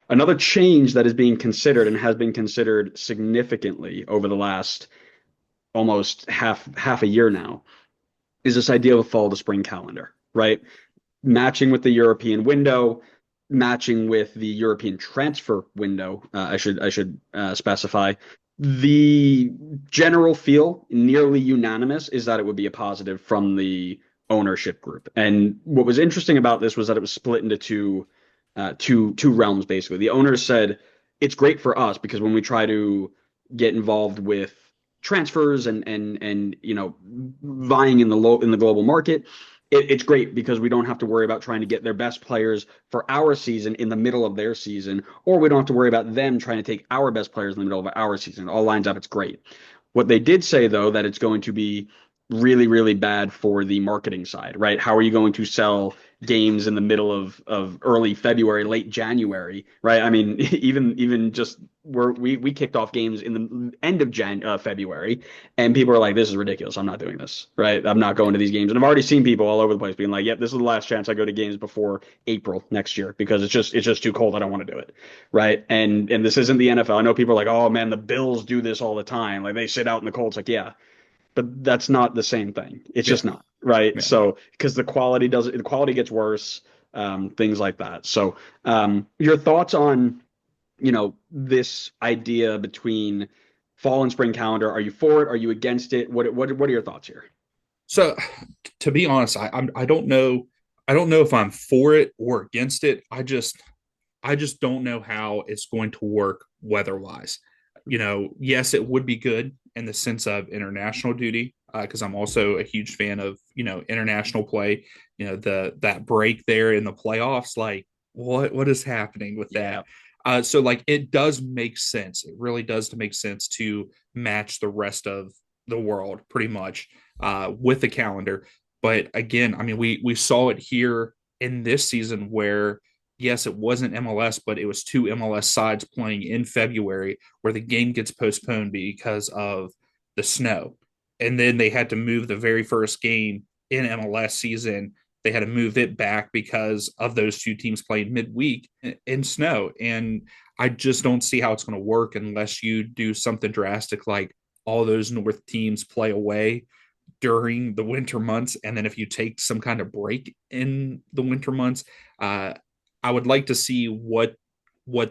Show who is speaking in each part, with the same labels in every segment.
Speaker 1: another change that is being considered and has been considered significantly over the last almost half a year now is this idea of a fall to spring calendar, right? Matching with the European window, matching with the European transfer window. I should specify. The general feel, nearly unanimous, is that it would be a positive from the ownership group. And what was interesting about this was that it was split into two realms basically. The owners said it's great for us because when we try to get involved with transfers and vying in the global market, it's great because we don't have to worry about trying to get their best players for our season in the middle of their season, or we don't have to worry about them trying to take our best players in the middle of our season. It all lines up. It's great. What they did say, though, that it's going to be really, really bad for the marketing side, right? How are you going to sell games in the middle of early February, late January, right? I mean, even just we kicked off games in the end of February, and people are like, "This is ridiculous. I'm not doing this, right? I'm not going to these games." And I've already seen people all over the place being like, "Yep, this is the last chance I go to games before April next year because it's just too cold. I don't want to do it." Right. And this isn't the NFL. I know people are like, oh man, the Bills do this all the time. Like they sit out in the cold. It's like, yeah, but that's not the same thing. It's
Speaker 2: Yeah,
Speaker 1: just not. Right.
Speaker 2: yeah.
Speaker 1: So because the quality gets worse, things like that. So your thoughts on, this idea between fall and spring calendar. Are you for it? Are you against it? What are your thoughts here?
Speaker 2: So, to be honest, I don't know. I don't know if I'm for it or against it. I just don't know how it's going to work weather wise. Yes, it would be good in the sense of international duty because I'm also a huge fan of international play. The that break there in the playoffs, like what is happening with that?
Speaker 1: Yeah.
Speaker 2: So like it does make sense. It really does to make sense to match the rest of the world pretty much with the calendar. But again, I mean, we saw it here in this season where yes, it wasn't MLS, but it was two MLS sides playing in February where the game gets postponed because of the snow. And then they had to move the very first game in MLS season. They had to move it back because of those two teams playing midweek in snow. And I just don't see how it's going to work unless you do something drastic like all those North teams play away during the winter months. And then if you take some kind of break in the winter months, uh, I would like to see what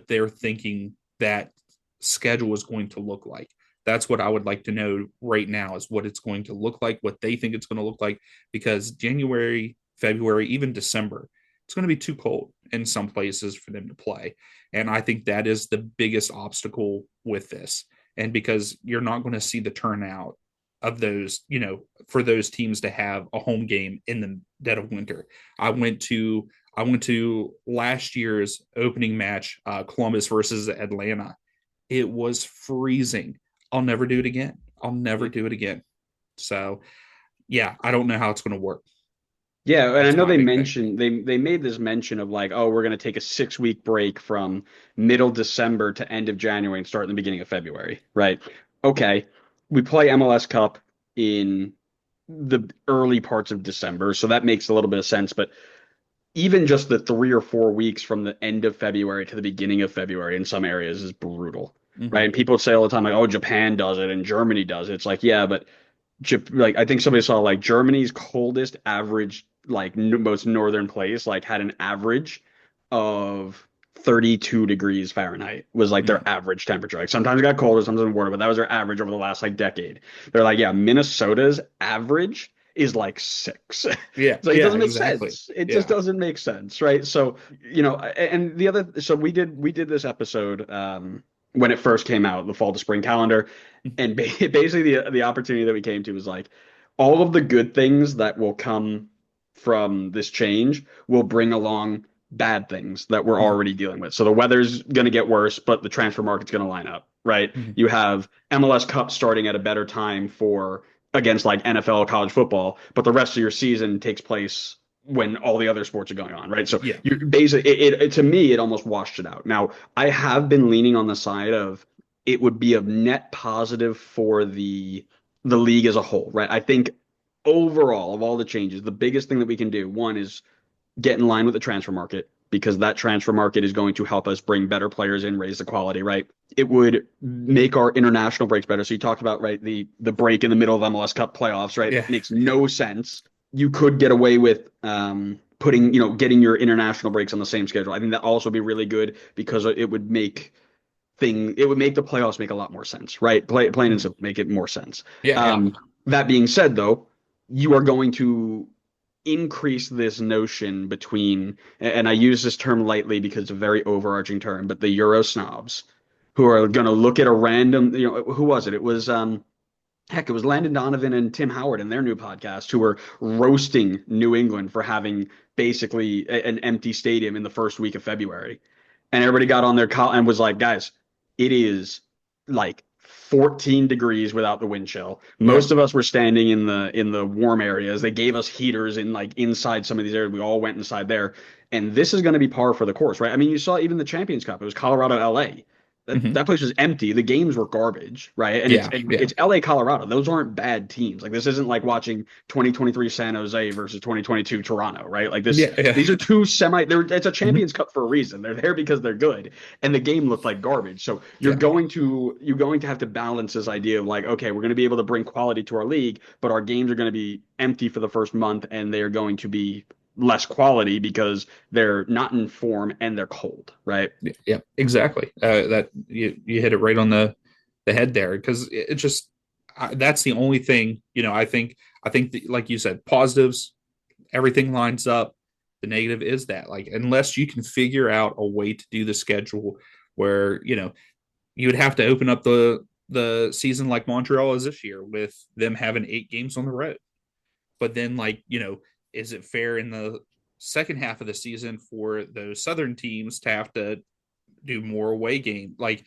Speaker 2: they're thinking that schedule is going to look like. That's what I would like to know right now is what it's going to look like, what they think it's going to look like, because January, February, even December, it's going to be too cold in some places for them to play. And I think that is the biggest obstacle with this. And because you're not going to see the turnout of those, for those teams to have a home game in the dead of winter. I went to I went to last year's opening match, Columbus versus Atlanta. It was freezing. I'll never do it again. I'll never do it again. So, yeah, I don't know how it's going to work.
Speaker 1: Yeah, and I
Speaker 2: That's
Speaker 1: know
Speaker 2: my
Speaker 1: they
Speaker 2: big thing.
Speaker 1: mentioned they made this mention of like, oh, we're going to take a 6 week break from middle December to end of January and start in the beginning of February, right? Okay, we play MLS Cup in the early parts of December, so that makes a little bit of sense. But even just the 3 or 4 weeks from the end of February to the beginning of February in some areas is brutal, right?
Speaker 2: Mm-hmm.
Speaker 1: And people say all the time like, oh, Japan does it and Germany does it. It's like, yeah, but like I think somebody saw like Germany's coldest average like most northern place like had an average of 32 degrees Fahrenheit was like
Speaker 2: Yeah.
Speaker 1: their average temperature. Like sometimes it got colder, sometimes warmer, but that was their average over the last like decade. They're like, yeah, Minnesota's average is like 6.
Speaker 2: Yeah.
Speaker 1: So it
Speaker 2: Yeah.
Speaker 1: doesn't make
Speaker 2: Exactly.
Speaker 1: sense. It just
Speaker 2: Yeah.
Speaker 1: doesn't make sense, right? So, and the other, so we did this episode when it first came out, the fall to spring calendar, and basically the opportunity that we came to was like all of the good things that will come from this change will bring along bad things that we're
Speaker 2: Mm-hmm.
Speaker 1: already dealing with. So the weather's going to get worse, but the transfer market's going to line up, right?
Speaker 2: Mm-hmm.
Speaker 1: You have MLS Cup starting at a better time for against like NFL college football, but the rest of your season takes place when all the other sports are going on, right? So
Speaker 2: Yeah.
Speaker 1: you basically to me it almost washed it out. Now, I have been leaning on the side of it would be a net positive for the league as a whole, right? I think overall of all the changes, the biggest thing that we can do, one is get in line with the transfer market, because that transfer market is going to help us bring better players in, raise the quality, right? It would make our international breaks better. So you talked about, right, the break in the middle of MLS Cup playoffs, right?
Speaker 2: Yeah.
Speaker 1: It makes no sense. You could get away with putting, getting your international breaks on the same schedule. I think that also be really good because it would make the playoffs make a lot more sense, right? Plain and
Speaker 2: Mhm.
Speaker 1: simple, make it more sense.
Speaker 2: Yeah, yeah.
Speaker 1: That being said, though, you are going to increase this notion between, and I use this term lightly because it's a very overarching term, but the Euro snobs who are going to look at a random, who was it? It was, heck, it was Landon Donovan and Tim Howard in their new podcast who were roasting New England for having basically an empty stadium in the first week of February. And everybody got on their call and was like, guys, it is like 14 degrees without the wind chill.
Speaker 2: Yeah.
Speaker 1: Most of us were standing in the warm areas. They gave us heaters in like inside some of these areas. We all went inside there. And this is going to be par for the course, right? I mean, you saw even the Champions Cup. It was Colorado LA. That
Speaker 2: Hmm.
Speaker 1: that place was empty. The games were garbage, right? And it's
Speaker 2: Yeah,
Speaker 1: and
Speaker 2: yeah.
Speaker 1: it's LA Colorado. Those aren't bad teams. Like this isn't like watching 2023 San Jose versus 2022 Toronto, right? Like this
Speaker 2: Yeah, yeah.
Speaker 1: these are two semi it's a
Speaker 2: Mhm.
Speaker 1: Champions Cup for a reason. They're there because they're good. And the game looked like garbage. So
Speaker 2: Yeah.
Speaker 1: you're going to have to balance this idea of like, okay, we're going to be able to bring quality to our league, but our games are going to be empty for the first month and they're going to be less quality because they're not in form and they're cold, right?
Speaker 2: Yeah, yeah, exactly. That you hit it right on the head there because it just that's the only thing I think like you said, positives, everything lines up. The negative is that like unless you can figure out a way to do the schedule where you would have to open up the season like Montreal is this year with them having 8 games on the road. But then, like, is it fair in the second half of the season for those Southern teams to have to do more away game? Like,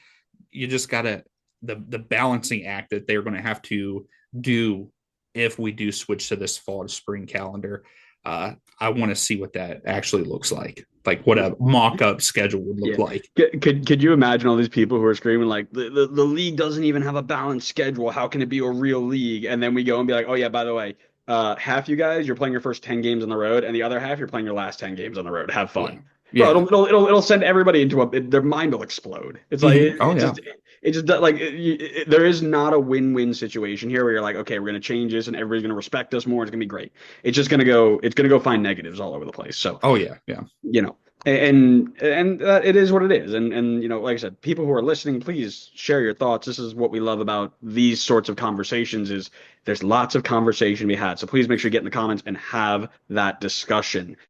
Speaker 2: you just gotta the balancing act that they're going to have to do if we do switch to this fall to spring calendar. I want to see what that actually looks like what a mock-up schedule would look
Speaker 1: Yeah.
Speaker 2: like.
Speaker 1: Could you imagine all these people who are screaming like the league doesn't even have a balanced schedule. How can it be a real league? And then we go and be like, oh yeah, by the way, half you guys you're playing your first 10 games on the road, and the other half you're playing your last 10 games on the road. Have
Speaker 2: Yeah,
Speaker 1: fun. Bro,
Speaker 2: yeah.
Speaker 1: it'll send everybody into their mind will explode. It's like
Speaker 2: Oh yeah.
Speaker 1: it just like there is not a win-win situation here where you're like, okay, we're gonna change this and everybody's gonna respect us more. It's gonna be great. It's gonna go find negatives all over the place. So
Speaker 2: Oh yeah. Yeah.
Speaker 1: you know and it is what it is, and like I said, people who are listening, please share your thoughts. This is what we love about these sorts of conversations is there's lots of conversation to be had, so please make sure you get in the comments and have that discussion.